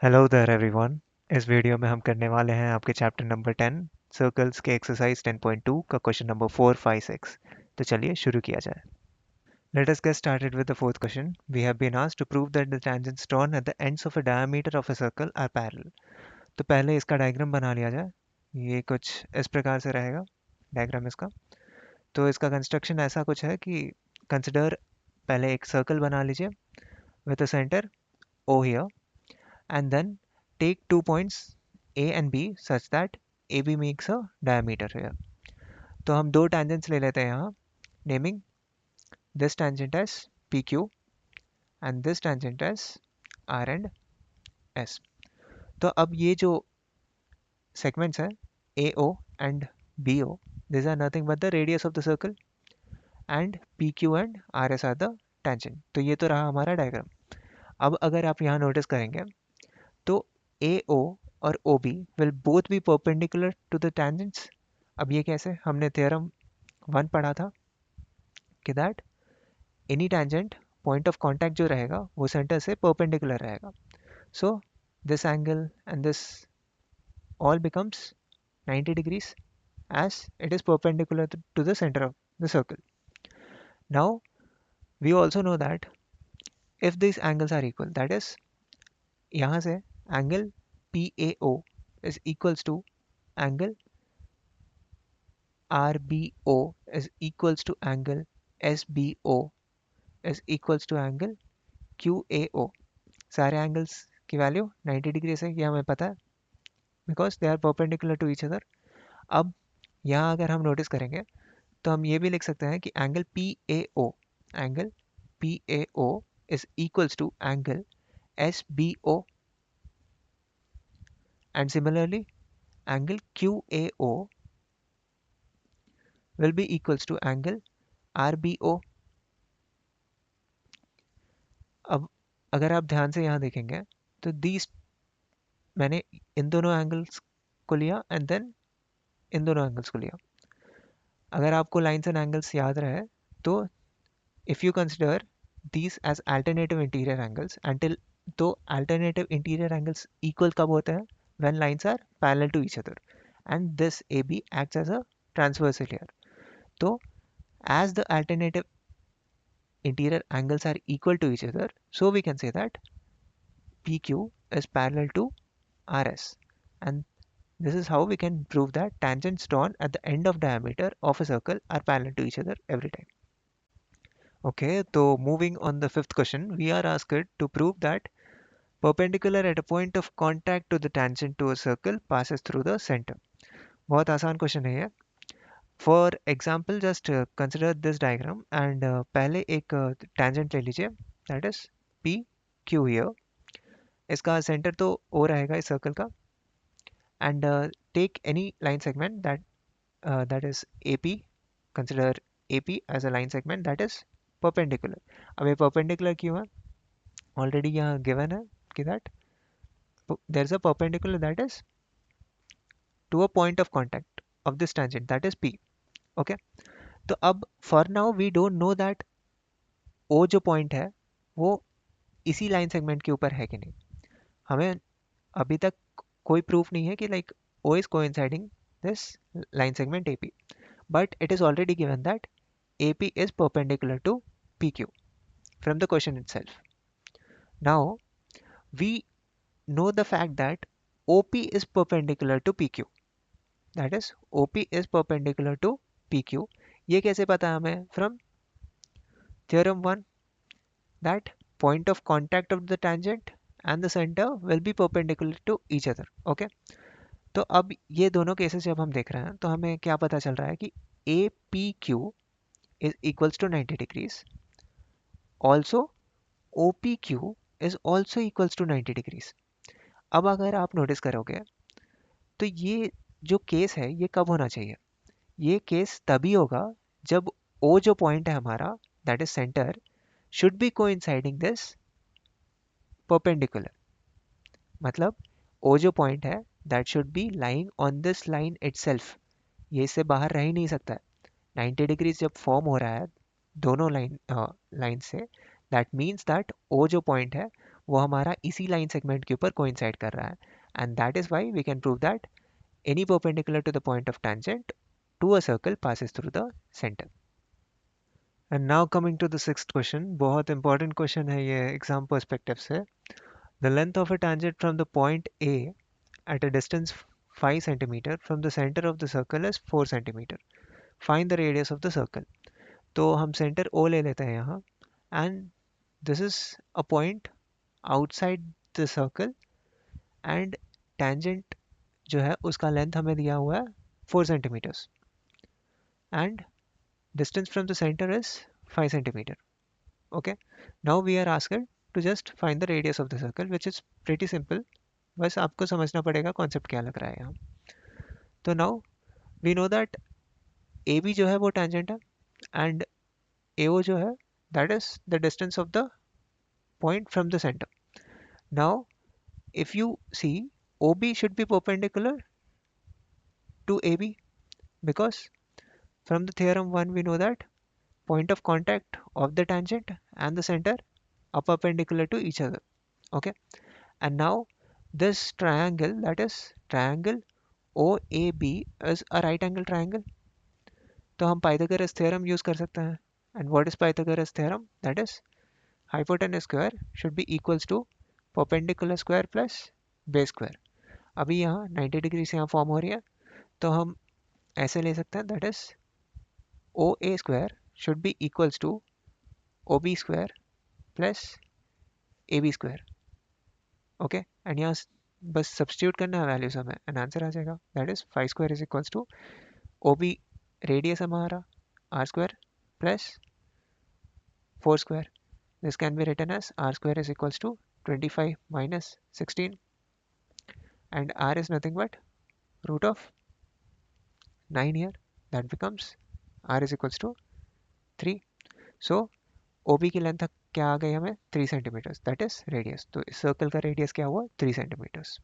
Hello there everyone. इस video में हम करने वाले हैं आपके चैप्टर नंबर 10 सर्कल्स के एक्सरसाइज 10.2 का क्वेश्चन नंबर 4, 5, 6। तो चलिए शुरू किया जाए। Let us get started with the fourth question. We have been asked to prove that the tangents drawn at the ends of a diameter of a circle are parallel. तो पहले इसका diagram बना लिया जाए। ये कुछ इस प्रकार से रहेगा डायग्राम इसका। तो इसका कंस्ट्रक्शन ऐसा कुछ है कि कंसिडर पहले एक सर्कल बना लीजिए with a centre O here and then take 2 points A and B such that AB makes a diameter here. तो हम दो tangents ले लेते हैं यहाँ, naming this tangent as PQ and this tangent as R and S. तो अब ये जो segments हैं AO and BO, these are nothing but the radius of the circle and PQ and RS are the tangent. तो ये तो रहा हमारा डायग्राम। अब अगर आप यहाँ नोटिस करेंगे तो AO और OB will both be perpendicular to the tangents। अब ये कैसे? हमने थ्योरम 1 पढ़ा था कि that any tangent point of contact जो रहेगा वो सेंटर से परपेंडिकुलर रहेगा। So this angle and this all becomes 90 degrees as it is perpendicular to the center of the circle. Now we also know that if these angles are equal, that is यहाँ से angle PAO is equals to angle RBO is equals to angle SBO is equals to angle QAO। सारे angles की value 90 degree है, ये हमें पता है because they are perpendicular to each other. अब यहाँ अगर हम नोटिस करेंगे तो हम ये भी लिख सकते हैं कि angle P A O is equals to angle S B O and similarly angle Q A O will be equals to angle R B O. अब अगर आप ध्यान से यहाँ देखेंगे तो दीज मैंने इन दोनों एंगल्स को लिया एंड देन इन दोनों एंगल्स को लिया। अगर आपको लाइन्स एंड एंगल्स याद रहे तो if you consider these as alternative interior angles until तो alternative interior angles equal कब होते हैं? when lines are parallel to each other and this AB acts as a transversal here. तो as the alternative interior angles are equal to each other, so we can say that PQ is parallel to RS, and this is how we can prove that tangents drawn at the end of diameter of a circle are parallel to each other every time. Okay, so moving on the fifth question, we are asked to prove that perpendicular at a point of contact to the tangent to a circle passes through the center। बहुत आसान question है ये। For example just consider this diagram and पहले एक tangent ले लीजिए that is P Q here. इसका centre तो ओ रहेगा इस सर्कल का and take any line segment that is A P. Consider A P as a line segment that is perpendicular. अब ये परपेंडिकुलर क्यों है? ऑलरेडी यहाँ गिवन है कि that there is a perpendicular that is to a point of contact of this tangent that is P। okay, तो अब for now we don't know that O जो पॉइंट है वो इसी लाइन सेगमेंट के ऊपर है कि नहीं। हमें अभी तक कोई प्रूफ नहीं है कि like O is coinciding this line segment AP, but it is already given that AP is perpendicular to PQ from the question itself। Now we know the fact that OP is perpendicular to PQ, that is OP is perpendicular to PQ। ये कैसे पता है हमें? From theorem 1 that point of contact of the tangent and the center will be perpendicular to each other। okay, तो अब ये दोनों cases जब हम देख रहे हैं तो हमें क्या पता चल रहा है कि APQ is equals to 90 degrees, also OPQ is also equals to 90 degrees। अब अगर आप नोटिस करोगे तो ये जो केस है ये कब होना चाहिए? ये केस तभी होगा जब O जो पॉइंट है हमारा that is centre should be coinciding this perpendicular. मतलब O जो पॉइंट है that should be lying on this line itself. ये इससे बाहर रह ही नहीं सकता है। 90 डिग्रीज जब फॉर्म हो रहा है दोनों line say that means that O जो पॉइंट है वो हमारा इसी लाइन सेगमेंट के ऊपर कोइंसाइड कर रहा है, and that is why we can prove that any perpendicular to the point of tangent to a circle passes through the centre. And now coming to the sixth question, बहुत important question है ये exam perspective से. The length of a tangent from the point A at a distance 5 centimeter from the center of the circle is 4 centimeter. Find the radius of the circle. तो हम centre O ले लेते हैं यहाँ, and this is a point outside the circle and tangent जो है उसका length हमें दिया हुआ है 4 centimeters and distance from the center is 5 centimeter. Okay, now we are asked to just find the radius of the circle, which is pretty simple. बस आपको समझना पड़ेगा कॉन्सेप्ट क्या लग रहा है यहाँ. तो now we know that A B जो है वो टेंजेंट है, एंड ए ओ जो है that is the distance of the point from the centre. Now if you see, O B should be perpendicular to A B, because from the theorem 1 we know that point of contact of the tangent and the center are perpendicular to each other. Okay, and now this triangle, that is triangle OAB, is a right angle triangle. तो हम Pythagoras theorem use कर सकते हैं. And what is Pythagoras theorem? That is hypotenuse square should be equals to perpendicular square plus base square. अभी यहाँ 90 degree से यहाँ form हो रही है, तो हम ऐसे ले सकते हैं, that is O A square should be equals to O B square plus A B square. Okay, and यहाँ बस सब्सटीट्यूट करना है वैल्यूज हमें, एंड आंसर आ जाएगा. That is 5 square is equals to O B radius हमारा R square plus 4 square. This can be written as r square is equals to 25 minus 16, and r is nothing but root of 9 here. That becomes r is equals to 3. So OB की length क्या आ गई हमें? 3 centimetres, that is radius. तो इस circle का radius क्या हुआ? 3 centimetres.